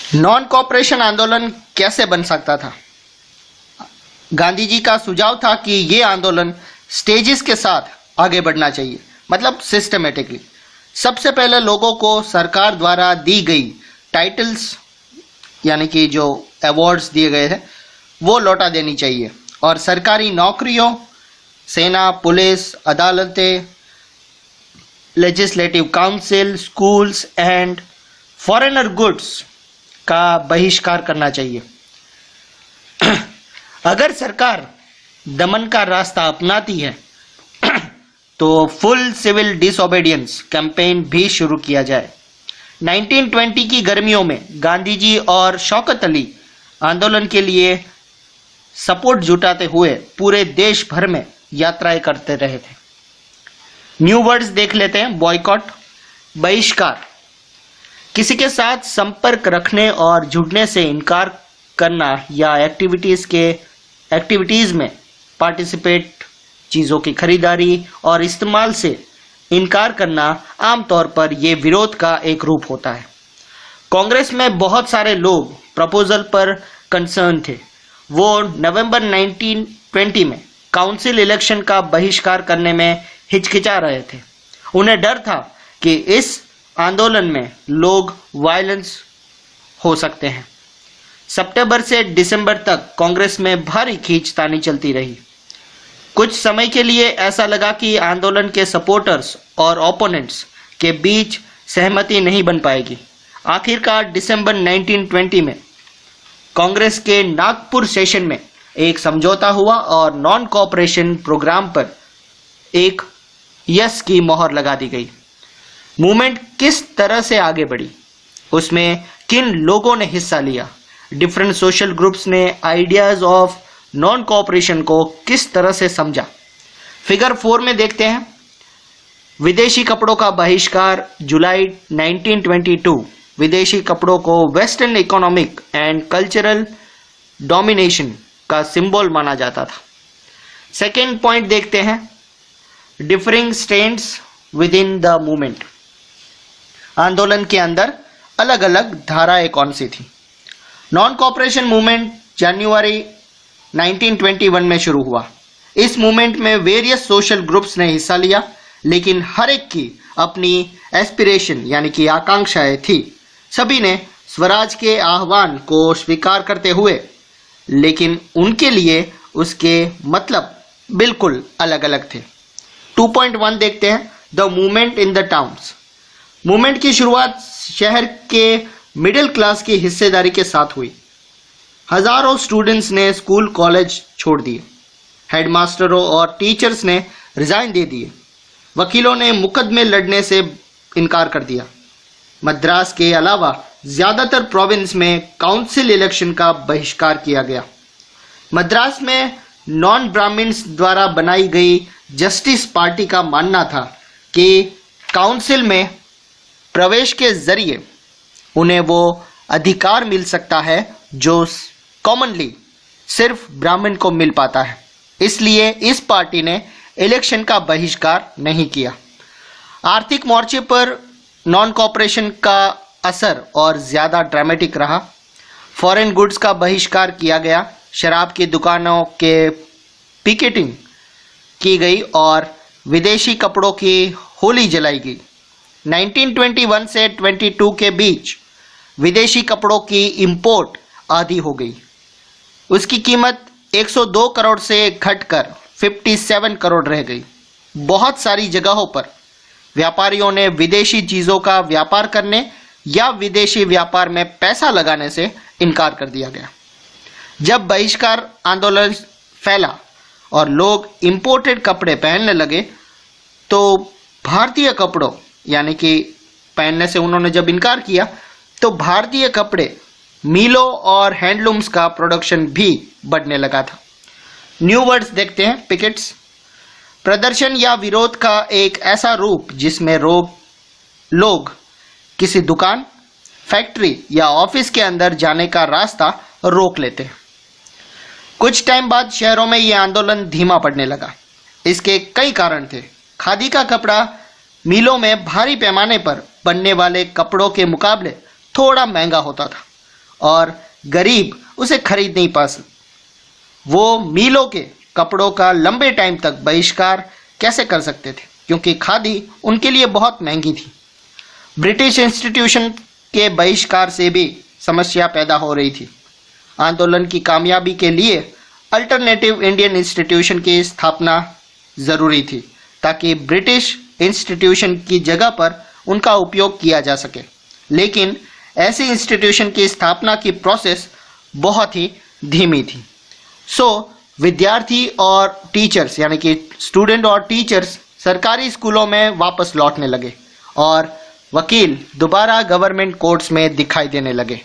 Non cooperation आंदोलन कैसे बन सकता था? गांधी जी का सुझाव था कि ये आंदोलन स्टेजेस के साथ आगे बढ़ना चाहिए, मतलब सिस्टमेटिकली। सबसे पहले लोगों को सरकार द्वारा दी गई टाइटल्स यानी कि जो अवार्ड्स दिए गए थे वो लौटा देनी चाहिए, और सरकारी नौकरियों, सेना, पुलिस, अदालतें, legislative council, schools and foreigner goods का बहिष्कार करना चाहिए। अगर सरकार दमन का रास्ता अपनाती है तो फुल सिविल डिसओबीडियंस कैंपेन भी शुरू किया जाए। 1920 की गर्मियों में गांधी जी और शौकत अली आंदोलन के लिए सपोर्ट जुटाते हुए पूरे देश भर में यात्राएं करते रहे थे। न्यू वर्ड्स देख लेते हैं। बॉयकॉट, बहिष्कार, किसी के साथ संपर्क रखने और जुड़ने से इनकार करना या एक्टिविटीज में पार्टिसिपेट, चीजों की खरीदारी और इस्तेमाल से इनकार करना आमतौर पर यह विरोध का एक रूप होता है। कांग्रेस में बहुत सारे लोग प्रपोजल पर कंसर्न थे। वो नवंबर 1920 में काउंसिल इलेक्शन का बहिष्कार करने में हिचकिचा रहे थे। उन्हें डर था कि इस आंदोलन में लोग वायलेंस हो सकते हैं। सितंबर से दिसंबर तक कांग्रेस में भारी खींचतानी चलती रही। कुछ समय के लिए ऐसा लगा कि आंदोलन के सपोर्टर्स और ओपोनेंट्स के बीच सहमति नहीं बन पाएगी। आखिरकार दिसंबर 1920 में कांग्रेस के नागपुर सेशन में एक समझौता हुआ और नॉन कोऑपरेशन प्रोग्राम पर एक यस की मोहर लगा दी गई। मूवमेंट किस तरह से आगे बढ़ी, उसमें किन लोगों ने हिस्सा लिया, डिफरेंट सोशल ग्रुप्स ने आइडियाज ऑफ नॉन कोऑपरेशन को किस तरह से समझा, फिगर 4 में देखते हैं। विदेशी कपड़ों का बहिष्कार। जुलाई 1922 विदेशी कपड़ों को western economic and cultural domination का सिंबल माना जाता था। सेकेंड पॉइंट देखते हैं, differing stands with in the movement. आंदोलन के अंदर अलग अलग धाराएं कौन सी थी? नॉन कोऑपरेशन मूवमेंट जनवरी 1921 में शुरू हुआ। इस मूवमेंट में वेरियस सोशल ग्रुप्स ने हिस्सा लिया, लेकिन हर एक की अपनी एस्पिरेशन यानी कि आकांक्षाएं थी। सभी ने स्वराज के आह्वान को स्वीकार करते हुए, लेकिन उनके लिए उसके मतलब बिल्कुल अलग अलग थे। 2.1 देखते हैं, the movement in the towns. Movement की शुरुआत शहर के मिडिल क्लास की हिस्सेदारी के साथ हुई। हजारों स्टूडेंट्स ने स्कूल कॉलेज छोड़ दिए। हेडमास्टरों और टीचर्स ने रिजाइन दे दिए। वकीलों ने मुकदमे लड़ने से इनकार कर दिया। मद्रास के अलावा ज्यादातर प्रोविंस में काउंसिल इलेक्शन का बहिष्कार किया गया। मद्रास में नॉन ब्राह्मण्स द्वारा बनाई गई जस्टिस पार्टी का मानना था कि काउंसिल में प्रवेश के जरिए उन्हें वो अधिकार मिल सकता है जो कॉमनली सिर्फ ब्राह्मण को मिल पाता है। इसलिए इस पार्टी ने इलेक्शन का बहिष्कार नहीं किया। आर्थिक मोर्चे पर नॉन कोऑपरेशन का असर और ज्यादा ड्रामेटिक रहा। फॉरेन गुड्स का बहिष्कार किया गया। शराब की दुकानों के पिकेटिंग की गई और विदेशी कपड़ों की होली जलाई गई। 1921 से 22 के बीच विदेशी कपड़ों की इंपोर्ट आधी हो गई। उसकी कीमत 102 करोड़ से घटकर 57 करोड़ रह गई। बहुत सारी जगहों पर व्यापारियों ने विदेशी चीजों का व्यापार करने या विदेशी व्यापार में पैसा लगाने से इनकार कर दिया गया। जब बहिष्कार आंदोलन फैला और लोग इंपोर्टेड कपड़े पहनने लगे तो भारतीय कपड़ों यानी कि पहनने से उन्होंने जब इनकार किया तो भारतीय कपड़े मिलों और हैंडलूम्स का प्रोडक्शन भी बढ़ने लगा था। न्यू वर्ड्स देखते हैं। पिकेट्स, प्रदर्शन या विरोध का एक ऐसा रूप जिसमें लोग किसी दुकान, फैक्ट्री या ऑफिस के अंदर जाने का रास्ता रोक लेते हैं। कुछ टाइम बाद शहरों में यह आंदोलन धीमा पड़ने लगा। इसके कई कारण थे। खादी का कपड़ा मिलों में भारी पैमाने पर बनने वाले कपड़ों के मुकाबले थोड़ा महंगा होता था। और गरीब उसे खरीद नहीं पा सकते। वो मीलों के कपड़ों का लंबे टाइम तक बहिष्कार कैसे कर सकते थे, क्योंकि खादी उनके लिए बहुत महंगी थी। ब्रिटिश इंस्टीट्यूशन के बहिष्कार से भी समस्या पैदा हो रही थी। आंदोलन की कामयाबी के लिए अल्टरनेटिव इंडियन इंस्टीट्यूशन की स्थापना जरूरी थी, ताकि ब्रिटिश इंस्टीट्यूशन की जगह पर उनका उपयोग किया जा सके। लेकिन ऐसी इंस्टीट्यूशन की स्थापना की प्रोसेस बहुत ही धीमी थी। विद्यार्थी और टीचर्स यानी कि स्टूडेंट और टीचर्स सरकारी स्कूलों में वापस लौटने लगे और वकील दोबारा गवर्नमेंट कोर्ट्स में दिखाई देने लगे।